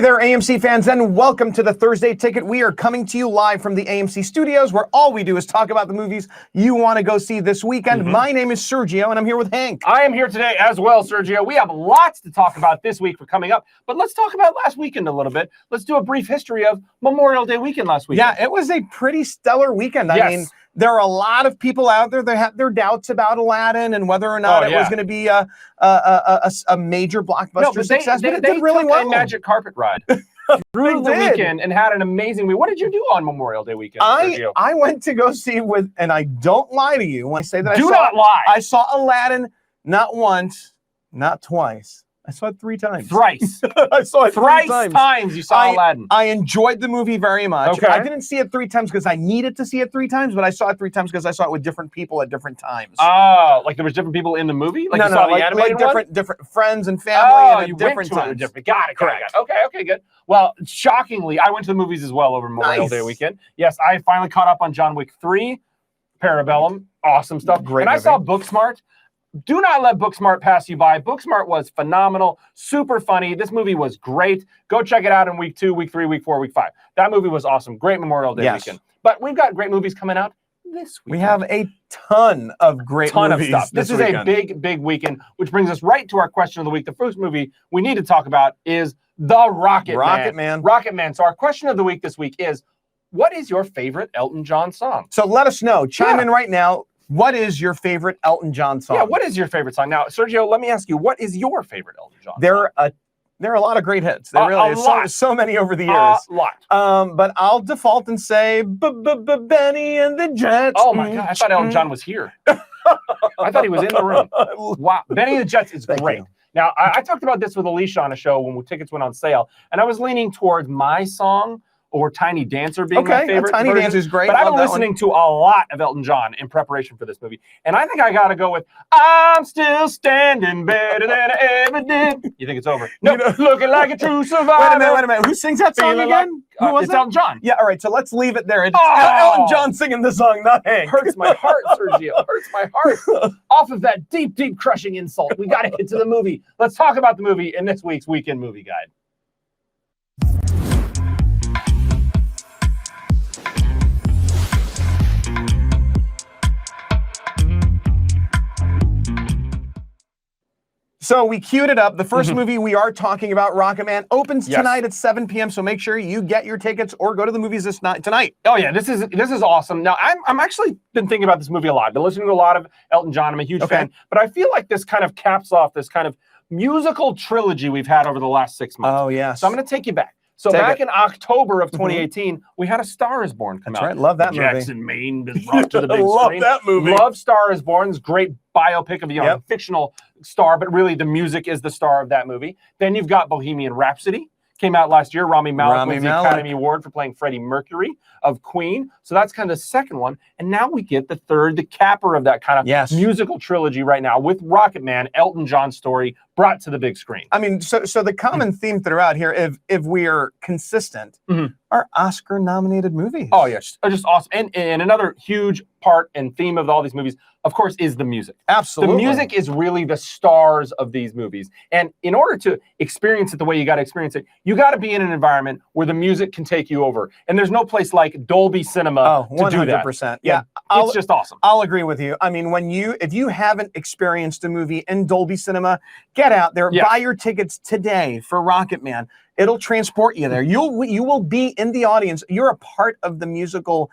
there, AMC fans, and welcome to the Thursday Ticket. We are coming to you live from the AMC studios, where all we do is talk about the movies you want to go see this weekend. My name is Sergio, and I'm here with Hank. I am here today as well, Sergio. We have lots to talk about this week for coming up, but let's talk about last weekend a little bit. Let's do a brief history of Memorial Day weekend last weekend. Yeah, it was a pretty stellar weekend. I mean, there are a lot of people out there that have their doubts about Aladdin and whether or not it was going to be a major blockbuster success, but it did really well. A magic carpet ride through the weekend and had an amazing week. What did you do on Memorial Day weekend, Sergio? I went to go see and I don't lie to you when I say that I saw Aladdin not once, not twice. I saw it 3 times. Thrice. I saw it thrice times you saw Aladdin. I enjoyed the movie very much. Okay. I didn't see it 3 times because I needed to see it 3 times, but I saw it 3 times because I saw it with different people at different times. Oh, like there was different people in the movie? Like different friends and family and different times. Got it, correct. Okay, good. Well, shockingly, I went to the movies as well over Memorial Day weekend. Yes, I finally caught up on John Wick 3, Parabellum, awesome stuff. Great movie. I saw Booksmart. Do not let Booksmart pass you by. Booksmart was phenomenal, super funny. This movie was great. Go check it out in week 2, week 3, week 4, week 5. That movie was awesome. Great Memorial Day weekend. But we've got great movies coming out this week. We have a ton of great movies. Of stuff. This is a big weekend, which brings us right to our question of the week. The first movie we need to talk about is The ROCKETMAN. ROCKETMAN. So our question of the week this week is, what is your favorite Elton John song? So let us know. Chime in right now. What is your favorite Elton John song? Yeah, what is your favorite song? Now, Sergio, let me ask you, what is your favorite Elton John song? There are a lot of great hits. There really is so many over the years. A lot. But I'll default and say Benny and the Jets. Oh my God, I thought Elton John was here. I thought he was in the room. Wow, Benny and the Jets is great. Now, I talked about this with Alicia on a show when tickets went on sale, and I was leaning towards my song or Tiny Dancer being my favorite. Tiny Dancer is great. But I've been listening to a lot of Elton John in preparation for this movie. And I think I got to go with I'm Still Standing Better Than I Ever Did. You think it's over? No, looking like a true survivor. Wait a minute. Who sings that song again? Who was it? Elton John. Yeah, all right, so let's leave it there. It's Elton John singing the song, not Hank. Hurts my heart, Sergio. Hurts my heart. Off of that deep crushing insult, we got to get to the movie. Let's talk about the movie in this week's Weekend Movie Guide. So we queued it up. The first movie we are talking about, ROCKETMAN, opens tonight at 7 p.m. So make sure you get your tickets or go to the movies tonight. Oh yeah, this is awesome. Now I'm actually been thinking about this movie a lot. I've been listening to a lot of Elton John. I'm a huge fan, but I feel like this kind of caps off this kind of musical trilogy we've had over the last 6 months. Oh yeah. So I'm going to take you back. So back in October of 2018, we had A Star Is Born come out. That's right. Love that movie. Jackson, Maine, been brought to the big screen. Love that movie. Love Star Is Born. It's a great biopic of a fictional star, but really the music is the star of that movie. Then you've got Bohemian Rhapsody. Came out last year. Rami Malek wins the Academy Award for playing Freddie Mercury of Queen. So that's kind of the second one. And now we get the third, the capper of that kind of musical trilogy right now with ROCKETMAN, Elton John's story brought to the big screen. I mean, so the common theme throughout here, if we are consistent, are Oscar-nominated movies. Oh, yes. Just awesome. And another huge part and theme of all these movies, of course, is the music. Absolutely. The music is really the stars of these movies. And in order to experience it the way you got to experience it, you got to be in an environment where the music can take you over. And there's no place like Dolby Cinema to do that. 100%. Yeah, it's just awesome. I'll agree with you. I mean, if you haven't experienced a movie in Dolby Cinema, get out there, buy your tickets today for ROCKETMAN. It'll transport you there. You will be in the audience. You're a part of the musical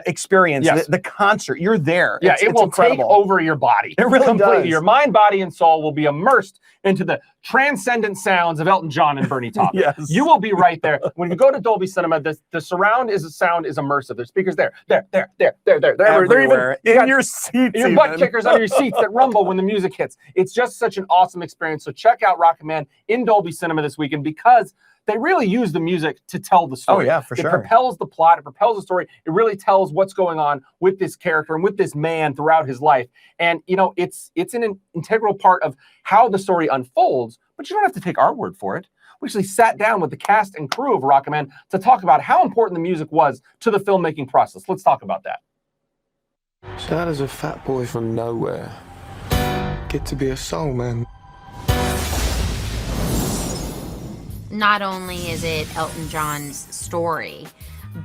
experience, the concert. You're there. Yeah, it will incredible. Take over your body. It really completely. does. Your mind, body, and soul will be immersed into the transcendent sounds of Elton John and Bernie Taupin. You will be right there. When you go to Dolby Cinema, the sound is immersive. There's speakers there, everywhere. In your seats. Your butt kickers under your seats that rumble when the music hits. It's just such an awesome experience. So check out ROCKETMAN in Dolby Cinema this weekend because they really use the music to tell the story. Oh, yeah, for sure. It propels the plot. It propels the story. It really tells what's going on with this character and with this man throughout his life. And, you know, it's an integral part of how the story unfolds, but you don't have to take our word for it. We actually sat down with the cast and crew of ROCKETMAN to talk about how important the music was to the filmmaking process. Let's talk about that. So how does a fat boy from nowhere get to be a soul man? not only is it Elton John's story,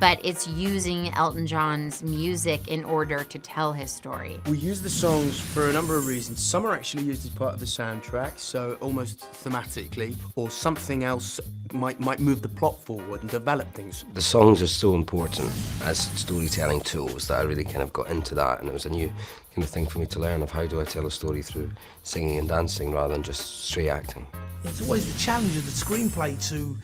but it's using Elton John's music in order to tell his story. We use the songs for a number of reasons. Some are actually used as part of the soundtrack, so almost thematically, or something else might move the plot forward and develop things. The songs are so important as storytelling tools that I really kind of got into that, and it was a new kind of thing for me to learn of how do I tell a story through singing and dancing rather than just straight acting. It's always the challenge of the screenplay to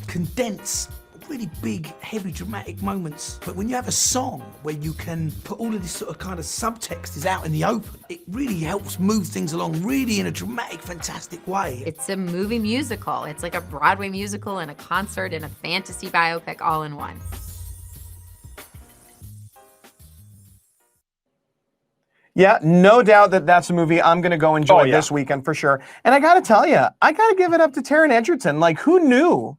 condense really big, heavy, dramatic moments. But when you have a song where you can put all of this sort of kind of subtext is out in the open, it really helps move things along really in a dramatic, fantastic way. It's a movie musical. It's like a Broadway musical and a concert and a fantasy biopic all in one. Yeah, no doubt that that's a movie I'm going to go enjoy this weekend for sure. And I got to tell you, I got to give it up to Taron Egerton. Like, who knew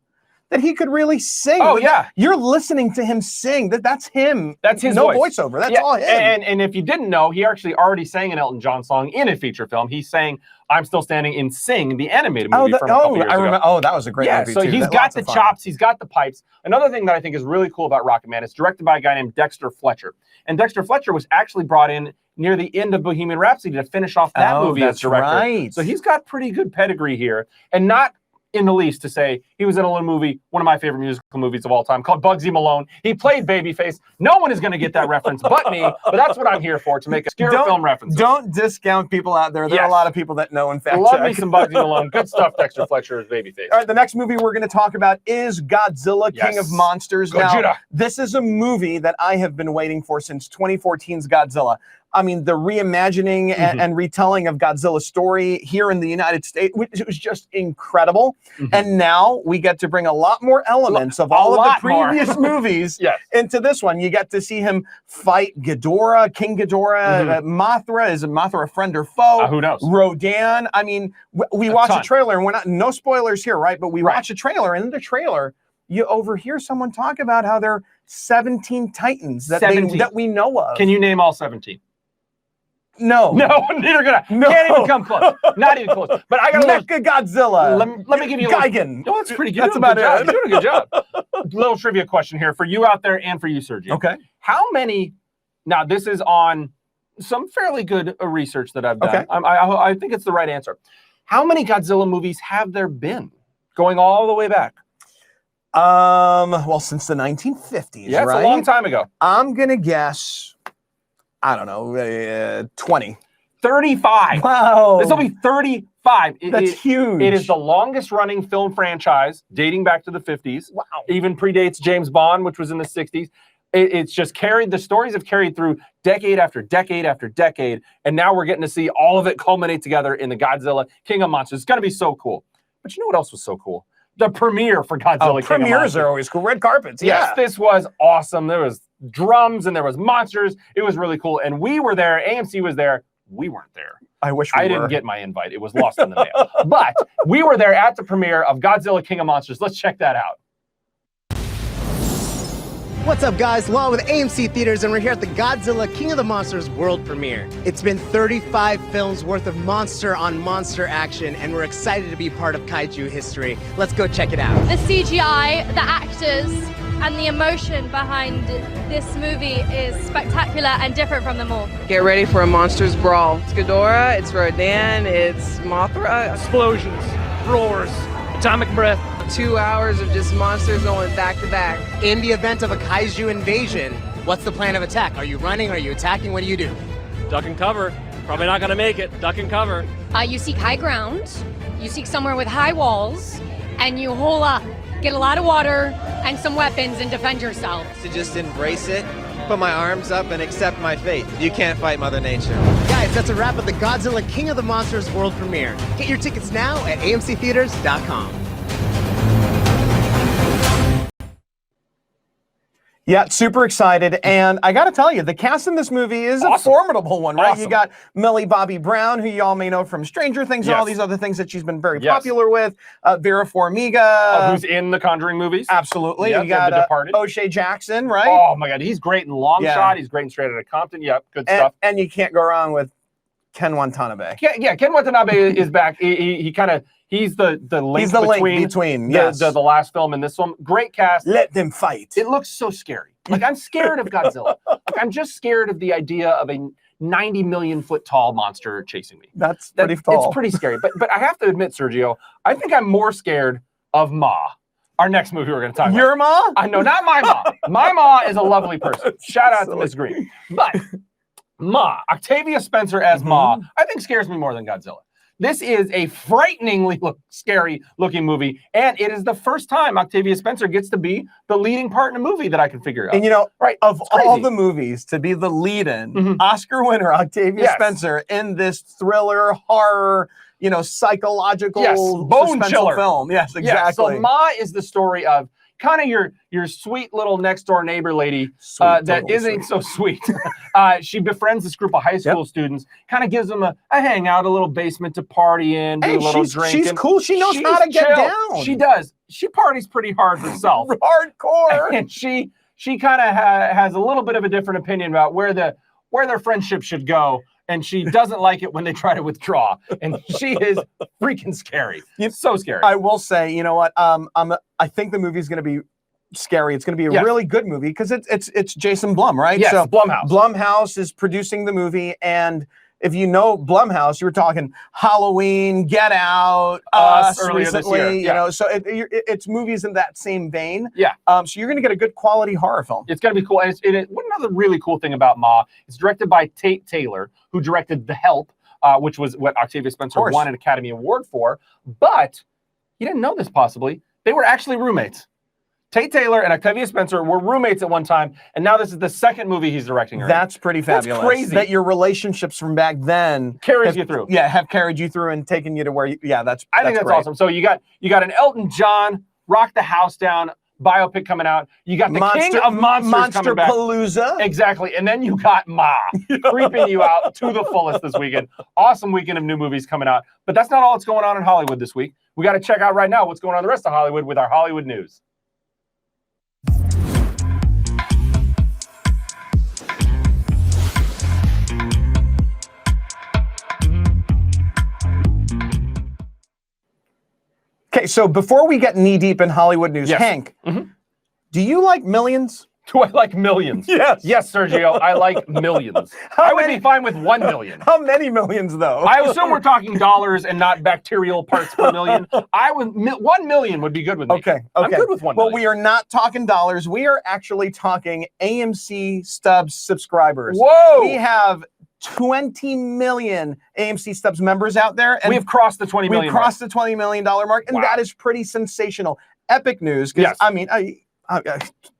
that he could really sing? Oh, yeah. You're listening to him sing. That's him. That's his no voice. voiceover. That's all him. And if you didn't know, he actually already sang an Elton John song in a feature film. He sang I'm Still Standing in Sing, the animated movie from a couple years ago. Oh, that was a great movie so too. He's got the chops. He's got the pipes. Another thing that I think is really cool about ROCKETMAN, it's directed by a guy named Dexter Fletcher. And Dexter Fletcher was actually brought in near the end of Bohemian Rhapsody to finish off that movie as director. Right. So he's got pretty good pedigree here. And not in the least to say he was in a little movie, one of my favorite musical movies of all time, called Bugsy Malone. He played Babyface. No one is going to get that reference but me, but that's what I'm here for, to make obscure film references. Don't discount people out there. There are a lot of people that know, in fact. Love me some Bugsy Malone. Good stuff, Dexter Fletcher as Babyface. All right, the next movie we're going to talk about is Godzilla, King of Monsters. Godzilla. Now, this is a movie that I have been waiting for since 2014's Godzilla. I mean, the reimagining and retelling of Godzilla's story here in the United States, it was just incredible. And now we get to bring a lot more elements of all of the previous movies into this one. You get to see him fight Ghidorah, King Ghidorah, Mothra. Is Mothra a friend or foe? Who knows? Rodan. I mean, we watch a trailer, and we're not, no spoilers here, right? But we watch a trailer, and in the trailer, you overhear someone talk about how there are 17 Titans that we know of. Can you name all 17? No. No, neither can I. No. Can't even come close. Not even close. But I got Mecha Godzilla. Let me give you a Gigan. Oh, that's pretty good. That's about it. You're doing a good job. Little trivia question here for you out there and for you, Sergio. Okay. How many, now this is on some fairly good research that I've done. Okay. I think it's the right answer. How many Godzilla movies have there been? Going all the way back. Well, since the 1950s, yeah, right? It's a long time ago. I'm going to guess, I don't know, 20. 35. Wow. This will be 35. That's huge. It is the longest running film franchise dating back to the 50s. Wow. Even predates James Bond, which was in the 60s. It's just carried, the stories have carried through decade after decade after decade. And now we're getting to see all of it culminate together in the Godzilla King of Monsters. It's going to be so cool. But you know what else was so cool? The premiere for Godzilla King of Monsters. Premieres are always cool. Red carpets. Yes, this was awesome. There was drums and there was monsters. It was really cool. And we were there. AMC was there. We weren't there. I wish we were. I didn't get my invite. It was lost in the mail. But we were there at the premiere of Godzilla King of Monsters. Let's check that out. What's up, guys? Law with AMC Theatres, and we're here at the Godzilla King of the Monsters world premiere. It's been 35 films worth of monster on monster action, and we're excited to be part of kaiju history. Let's go check it out. The CGI, the actors, and the emotion behind this movie is spectacular and different from them all. Get ready for a monsters brawl. It's Ghidorah, it's Rodan, it's Mothra. Explosions, roars, atomic breath. 2 hours of just monsters going back to back. In the event of a kaiju invasion, what's the plan of attack? Are you running? Are you attacking? What do you do? Duck and cover. Probably not going to make it. Duck and cover. You seek high ground, you seek somewhere with high walls, and you hole up, get a lot of water and some weapons and defend yourself. To just embrace it, put my arms up and accept my fate. You can't fight Mother Nature. Guys, that's a wrap of the Godzilla King of the Monsters world premiere. Get your tickets now at amctheaters.com. Yeah, super excited. And I got to tell you, the cast in this movie is a formidable one, right? You got Millie Bobby Brown, who you all may know from Stranger Things and all these other things that she's been very popular with. Vera Farmiga. Who's in the Conjuring movies. Absolutely. Yep, you got Departed. O'Shea Jackson, right? Oh, my God. He's great in Long Shot. He's great in Straight Outta Compton. Yep, good stuff. And you can't go wrong with Ken Watanabe. Yeah, Ken Watanabe is back. He kind of He's the link He's the between, link between yes. the last film and this one. Great cast. Let them fight. It looks so scary. Like, I'm scared of Godzilla. Like, I'm just scared of the idea of a 90 million foot tall monster chasing me. That's pretty tall. It's pretty scary. But I have to admit, Sergio, I think I'm more scared of Ma. Our next movie we're going to talk about. Your Ma? No, not my Ma. My Ma is a lovely person. Shout out to Miss Green. But Ma, Octavia Spencer as Ma, I think scares me more than Godzilla. This is a frighteningly scary looking movie, and it is the first time Octavia Spencer gets to be the leading part in a movie that I can figure out. And you know, right? Of all the movies to be the lead-in, Oscar winner Octavia Spencer in this thriller, horror, you know, psychological bone chiller film. Yes, exactly. So Ma is the story of kind of your sweet little next door neighbor lady that isn't so sweet. She befriends this group of high school students, kind of gives them a hangout, a little basement to party in, do a little drink. She's cool. She knows how to get down. She does. She parties pretty hard herself. Hardcore. And she kind of has a little bit of a different opinion about where their friendship should go. And she doesn't like it when they try to withdraw. And she is freaking scary. It's so scary. I will say, you know what? I think the movie's going to be scary. It's going to be a really good movie because it's Jason Blum, right? Yes, so Blumhouse. Blumhouse is producing the movie, and if you know Blumhouse, you were talking Halloween, Get Out, Us earlier recently, this year. you know, so it's movies in that same vein. Yeah. So you're going to get a good quality horror film. It's going to be cool. And one other really cool thing about Ma, it's directed by Tate Taylor, who directed The Help, which was what Octavia Spencer won an Academy Award for. But you didn't know this possibly. They were actually roommates. Tate Taylor and Octavia Spencer were roommates at one time, and now this is the second movie he's directing her. That's pretty fabulous. That's crazy. That your relationships from back then carries you through. Yeah, have carried you through and taken you to where you, I think that's awesome. So you got an Elton John, Rock the House Down biopic coming out. You got the King of Monsters coming back. Monsterpalooza. Exactly. And then you got Ma creeping you out to the fullest this weekend. Awesome weekend of new movies coming out. But that's not all that's going on in Hollywood this week. We got to check out right now what's going on in the rest of Hollywood with our Hollywood news. Okay, so before we get knee-deep in Hollywood news, Hank, do you like millions? Do I like millions? Yes. Yes, Sergio, I like millions. I would be fine with 1 million. How many millions, though? I assume we're talking dollars and not bacterial parts per million. 1 million would be good with me. Okay. I'm good with 1 million. Well, we are not talking dollars. We are actually talking AMC Stubbs subscribers. Whoa! We have 20 million AMC Stubbs members out there. And we've crossed the 20 million We've crossed the $20 million mark, and that is pretty sensational. Epic news. Yes. I mean,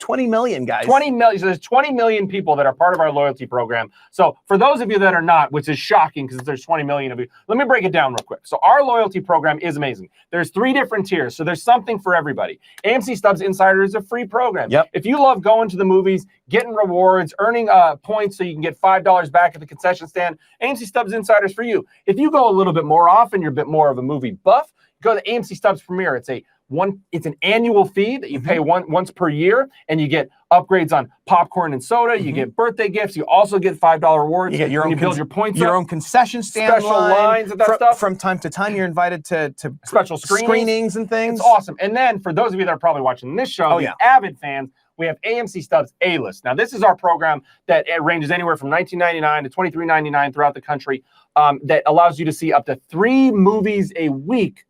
20 million, guys. 20 million. So there's 20 million people that are part of our loyalty program. So for those of you that are not, which is shocking because there's 20 million of you, let me break it down real quick. So our loyalty program is amazing. There's 3 different tiers. So there's something for everybody. AMC Stubbs Insider is a free program. Yep. If you love going to the movies, getting rewards, earning points so you can get $5 back at the concession stand, AMC Stubbs Insider is for you. If you go a little bit more often, you're a bit more of a movie buff, go to AMC Stubbs Premiere. It's an annual fee that you pay once per year, and you get upgrades on popcorn and soda. You get birthday gifts. You also get $5 rewards. You get your own build your points your up. own concession stand Special lines and that stuff. From time to time, you're invited to special screenings and things. It's awesome. And then for those of you that are probably watching this show, the avid fans, we have AMC Stubbs A-List. Now, this is our program that ranges anywhere from $19.99 to $23.99 throughout the country that allows you to see up to 3 movies a week.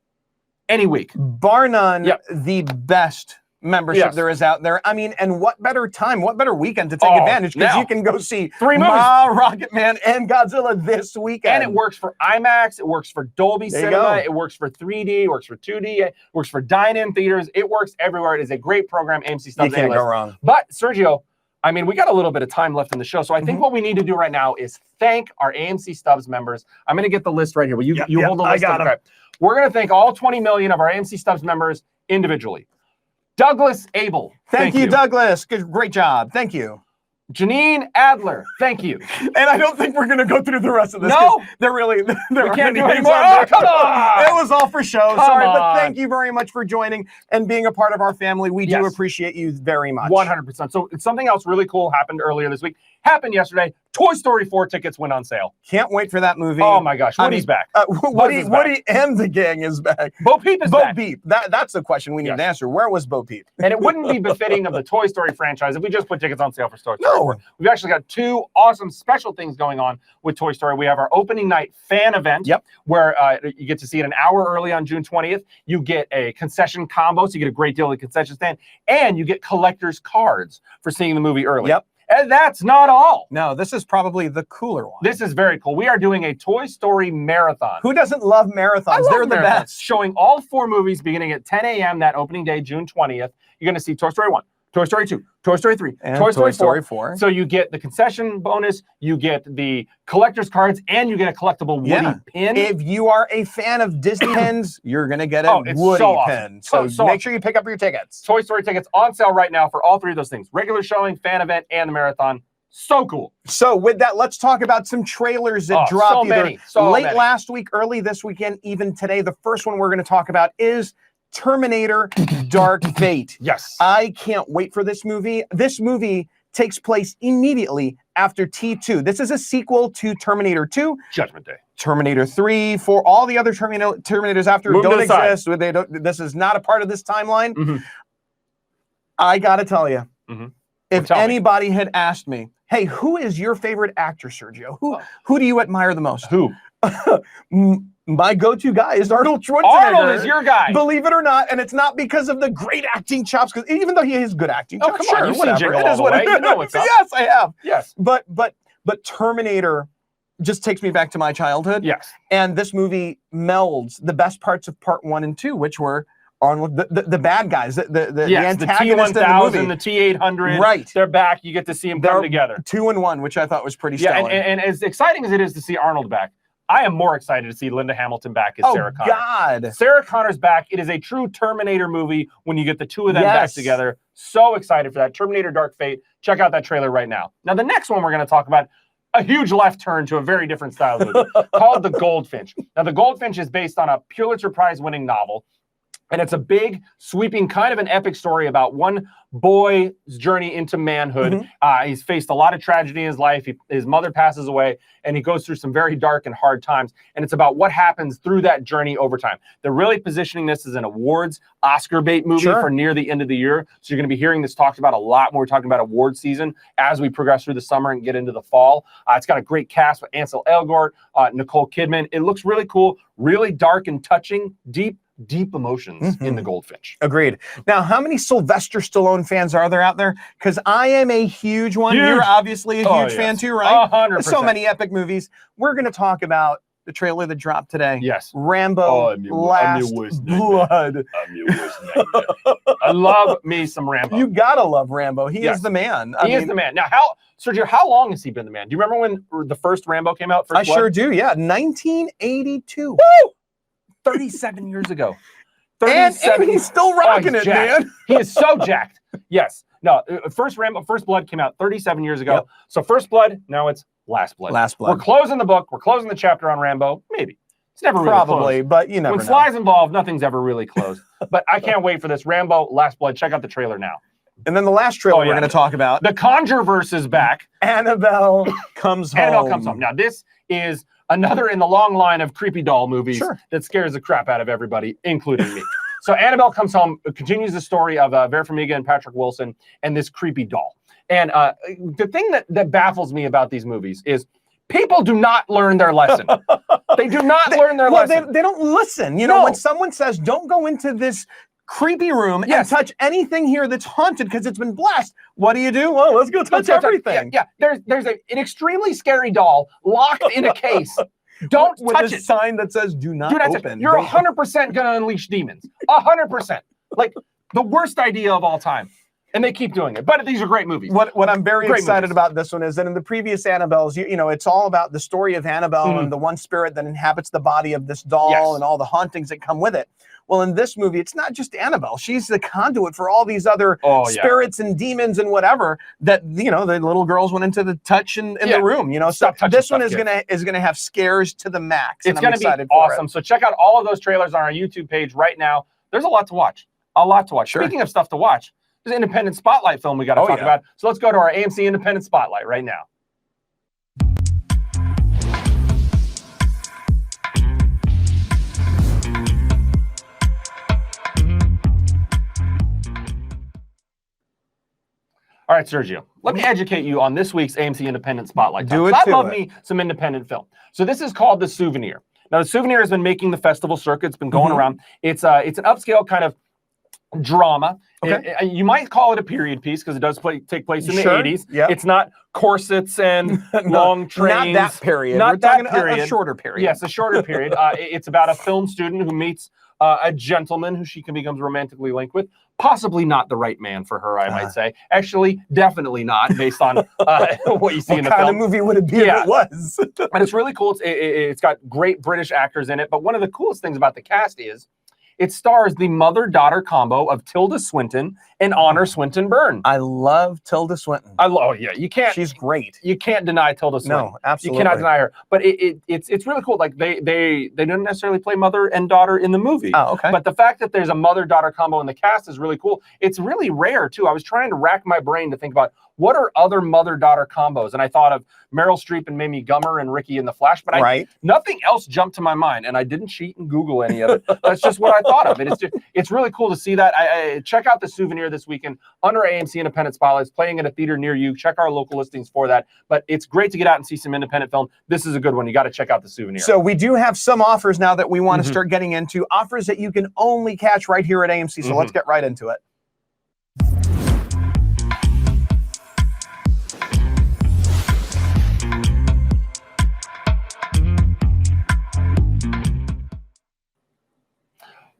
Any week. Bar none, the best membership there is out there. I mean, and what better time, what better weekend to take advantage, because you can go see 3 movies. ROCKETMAN, and Godzilla this weekend. And it works for IMAX, it works for Dolby Cinema, it works for 3D, it works for 2D, it works for dine-in theaters, it works everywhere. It is a great program, AMC Stubbs. You can't go wrong. But, Sergio, I mean, we got a little bit of time left in the show, so I think what we need to do right now is thank our AMC Stubbs members. I'm going to get the list right here. Will you hold the list? I got them. We're going to thank all 20 million of our AMC Stubbs members individually. Douglas Abel. Thank you, Douglas. Great job. Thank you. Janine Adler. Thank you. And I don't think we're going to go through the rest of this. No. They're really, we can't do anymore. Oh, come on. It was all for show. Come Sorry, on. but thank you very much for joining and being a part of our family. We do appreciate you very much. 100%. So something else really cool happened earlier this week. happened yesterday. Toy Story 4 tickets went on sale. Can't wait for that movie. Oh my gosh, Woody's back. Woody and the gang is back. Bo Peep is back. Bo Peep. That's the question we need to answer. Where was Bo Peep? And it wouldn't be befitting of the Toy Story franchise if we just put tickets on sale for Toy Story 4. We've actually got 2 awesome special things going on with Toy Story. We have our opening night fan event, where you get to see it an hour early on June 20th. You get a concession combo, so you get a great deal at the concession stand, and you get collector's cards for seeing the movie early. And that's not all. No, this is probably the cooler one. This is very cool. We are doing a Toy Story marathon. Who doesn't love marathons? They're the best. Showing all 4 movies beginning at 10 a.m. that opening day, June 20th. You're going to see Toy Story 1, Toy Story 2, Toy Story 3, and Toy Story 4. So you get the concession bonus, you get the collector's cards, and you get a collectible Woody pin. If you are a fan of Disney pins, you're going to get a Woody pin. So make sure you pick up your tickets. Toy Story tickets on sale right now for all 3 of those things. Regular showing, fan event, and the marathon. So cool. So with that, let's talk about some trailers that dropped late last week, early this weekend, even today. The first one we're going to talk about is Terminator Dark Fate. Yes. I can't wait for this movie. This movie takes place immediately after T2. This is a sequel to Terminator 2. Judgment Day. Terminator 3, 4, all the other Terminators after don't exist. They don't, this is not a part of this timeline. I got to tell you, if anybody had asked me, hey, who is your favorite actor, Sergio? Who do you admire the most? Who? My go-to guy is Arnold Schwarzenegger. Arnold is your guy. Believe it or not, and it's not because of the great acting chops, because even though he has good acting chops, come on, you've seen Jingle All the Way. You know what's up. Yes, I have. Yes. But Terminator just takes me back to my childhood. Yes. And this movie melds the best parts of part 1 and 2, which were Arnold, the bad guys, the antagonist the of the movie. The T-800. Right. They're back. You get to see them come together. 2 and 1, which I thought was pretty stellar. And as exciting as it is to see Arnold back, I am more excited to see Linda Hamilton back as Sarah Connor. God. Sarah Connor's back. It is a true Terminator movie when you get the 2 of them back together. So excited for that. Terminator Dark Fate. Check out that trailer right now. Now, the next one we're going to talk about, a huge left turn to a very different style movie called The Goldfinch. Now, The Goldfinch is based on a Pulitzer Prize-winning novel. And it's a big, sweeping, kind of an epic story about one boy's journey into manhood. He's faced a lot of tragedy in his life. His mother passes away, and he goes through some very dark and hard times. And it's about what happens through that journey over time. They're really positioning this as an awards, Oscar bait movie for near the end of the year. So you're going to be hearing this talked about a lot more. We're talking about award season as we progress through the summer and get into the fall. It's got a great cast with Ansel Elgort, Nicole Kidman. It looks really cool, really dark and touching, deep emotions in The Goldfinch. Agreed. Now, how many Sylvester Stallone fans are there out there? Because I am a huge one. Huge. You're obviously a huge fan too, right? 100%. So many epic movies. We're going to talk about the trailer that dropped today. Yes. Rambo Last Blood. I'm your worst nightmare. I love me some Rambo. You gotta love Rambo. He is the man. He is the man. Now, Sergio, how long has he been the man? Do you remember when the first Rambo came out? I sure do, yeah. 1982. Woo! 37 years ago. And he's still rocking it, man. He is so jacked. Yes. No, First Blood came out 37 years ago. So First Blood, now it's Last Blood. Last Blood. We're closing the book. We're closing the chapter on Rambo. Maybe. It's never really closed. But you never know. When Sly's involved, nothing's ever really closed. But I can't wait for this. Rambo, Last Blood. Check out the trailer now. And then the last trailer we're going to talk about. The Conjureverse is back. Annabelle Comes Home. Annabelle Comes Home. Now, this is another in the long line of creepy doll movies that scares the crap out of everybody, including me. So Annabelle Comes Home continues the story of Vera Farmiga and Patrick Wilson and this creepy doll. And the thing that baffles me about these movies is people do not learn their lesson. They do not learn their lesson. They don't listen. You know, when someone says, don't go into this creepy room and touch anything here that's haunted because it's been blessed, what do? Well, let's go touch everything. Yeah. There's an extremely scary doll locked in a case. Don't touch it. With a sign that says, do not open. You're 100% going to unleash demons. 100%. Like the worst idea of all time. And they keep doing it. But these are great movies. What I'm very excited about this one is that in the previous Annabelles, you know, it's all about the story of Annabelle and the one spirit that inhabits the body of this doll and all the hauntings that come with it. Well, in this movie, it's not just Annabelle. She's the conduit for all these other spirits and demons and whatever that, you know, the little girls went into the touch in the room, you know. So this one is gonna have scares to the max. It's gonna be awesome. So check out all of those trailers on our YouTube page right now. There's a lot to watch. A lot to watch. Speaking of stuff to watch, there's an independent spotlight film we got to talk about. So let's go to our AMC Independent Spotlight right now. All right, Sergio, let me educate you on this week's AMC Independent Spotlight. Do it I to love it. me some independent film. So this is called The Souvenir. Now, The Souvenir has been making the festival circuit. It's been going around. It's an upscale kind of drama. Okay. You might call it a period piece because it does take place in the 80s. Yep. It's not corsets and long trains. Not that period. Not We're that talking period. A shorter period. Yes, a shorter period. It's about a film student who meets a gentleman who she becomes romantically linked with. Possibly not the right man for her, I might say. Actually, definitely not, based on what you see in the film. What kind of movie would it be if it was? And it's really cool. It's got great British actors in it. But one of the coolest things about the cast is it stars the mother-daughter combo of Tilda Swinton and Honor Swinton Byrne. I love Tilda Swinton. You can't. She's great. You can't deny Tilda Swinton. No, absolutely. You cannot deny her. But it's really cool. Like they don't necessarily play mother and daughter in the movie. Oh, okay. But the fact that there's a mother-daughter combo in the cast is really cool. It's really rare too. I was trying to rack my brain to think about what are other mother-daughter combos, and I thought of Meryl Streep and Mamie Gummer and Ricky in The Flash, but nothing else jumped to my mind, and I didn't cheat and Google any of it. That's just what I thought of. And it's really cool to see that. I check out The Souvenir this weekend under AMC Independent Spotlights, playing at a theater near you. Check our local listings for that. But it's great to get out and see some independent film. This is a good one. You got to check out The Souvenir. So we do have some offers now that we want to start getting into, offers that you can only catch right here at AMC. So let's get right into it.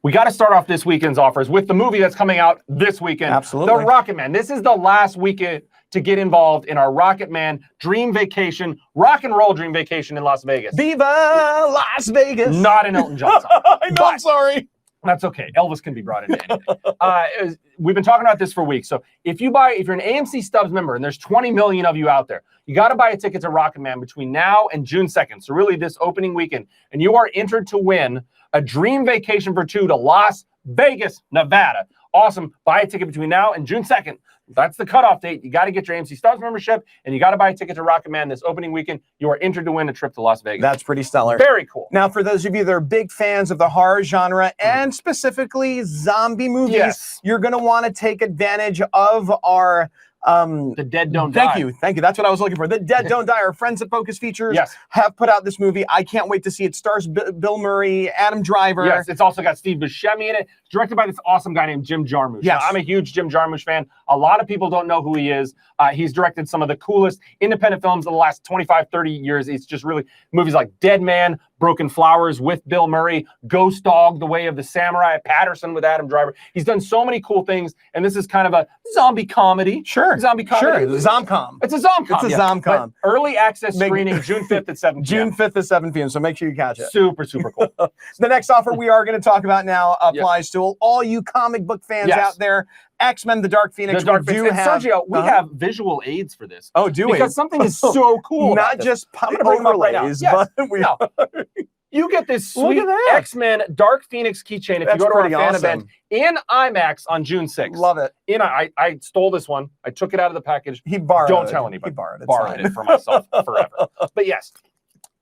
We got to start off this weekend's offers with the movie that's coming out this weekend. Absolutely. The ROCKETMAN. This is the last weekend to get involved in our ROCKETMAN Dream Vacation, rock and roll dream vacation in Las Vegas. Viva Las Vegas. Not an Elton John song. I'm sorry. That's okay. Elvis can be brought into anything. We've been talking about this for weeks. So if you're an AMC Stubbs member, and there's 20 million of you out there, you got to buy a ticket to ROCKETMAN between now and June 2nd. So really this opening weekend, and you are entered to win a dream vacation for two to Las Vegas, Nevada. Awesome. Buy a ticket between now and June 2nd. That's the cutoff date. You got to get your AMC Stubbs membership, and you got to buy a ticket to ROCKETMAN this opening weekend. You are entered to win a trip to Las Vegas. That's pretty stellar. Very cool. Now, for those of you that are big fans of the horror genre and specifically zombie movies, you're going to want to take advantage of our The Dead Don't Die. Thank you. That's what I was looking for. The Dead Don't Die. Our friends at Focus Features have put out this movie. I can't wait to see it. Stars Bill Murray, Adam Driver. Yes, it's also got Steve Buscemi in it. It's directed by this awesome guy named Jim Jarmusch. Yes. Now, I'm a huge Jim Jarmusch fan. A lot of people don't know who he is. He's directed some of the coolest independent films of the last 25, 30 years. It's just really movies like Dead Man, Broken Flowers with Bill Murray, Ghost Dog, The Way of the Samurai, Patterson with Adam Driver. He's done so many cool things, and this is kind of a zombie comedy. Sure. Zombie comedy. Sure. Zomcom. It's a Zomcom. It's a Zomcom. But early access screening June 5th at 7 p.m. June 5th at 7 p.m., so make sure you catch it. Super, super cool. The next offer we are going to talk about now applies to all you comic book fans out there. X-Men: The Dark Phoenix. Sergio, we have visual aids for this. Oh, do we? Because something is so cool. Not just overlays, but you get this sweet X-Men Dark Phoenix keychain if you go to our fan event in IMAX on June 6th. Love it. I stole this one. I took it out of the package. He borrowed it. Don't tell anybody. He borrowed it. Borrowed it for myself forever. But yes,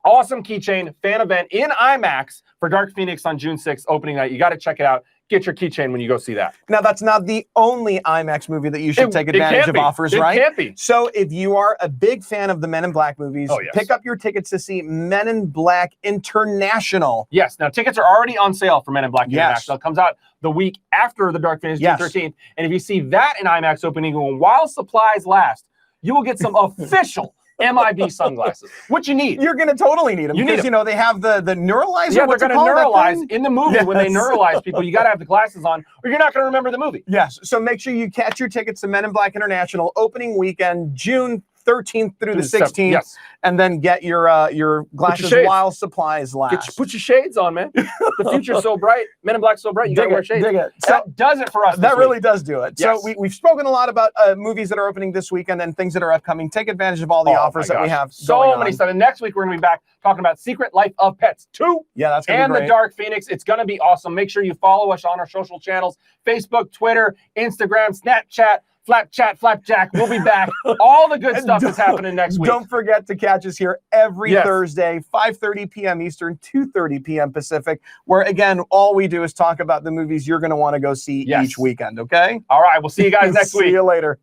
awesome keychain fan event in IMAX for Dark Phoenix on June 6th, opening night. You got to check it out. Get your keychain when you go see that. Now, that's not the only IMAX movie that you should take advantage of offers, right? It can't be. So if you are a big fan of the Men in Black movies, pick up your tickets to see Men in Black International. Yes. Now, tickets are already on sale for Men in Black International. It comes out the week after the Dark Phoenix, June 13th. And if you see that in IMAX opening, while supplies last, you will get some official MIB sunglasses, which you need. You're going to totally need them. You because, they have the neuralizer. Yeah, they're going to neuralize in the movie. When they neuralize people, you got to have the glasses on or you're not going to remember the movie. Yes. So make sure you catch your tickets to Men in Black International opening weekend, June 13th through the 16th, and then get your glasses while supplies last. Put your shades on, man. The future's so bright. Men in Black's so bright. You got to wear shades. Dig it. So that does it for us. That really does do it. Yes. So we've spoken a lot about movies that are opening this weekend and things that are upcoming. Take advantage of all the offers that we have. So many stuff. And next week we're going to be back talking about Secret Life of Pets 2. Yeah, that's going to be great. And The Dark Phoenix. It's going to be awesome. Make sure you follow us on our social channels: Facebook, Twitter, Instagram, Snapchat. Flapjack. We'll be back. All the good stuff is happening next week. Don't forget to catch us here every Thursday, 5:30 p.m. Eastern, 2:30 p.m. Pacific, where, again, all we do is talk about the movies you're going to want to go see each weekend, okay? All right. We'll see you guys next week. See you later.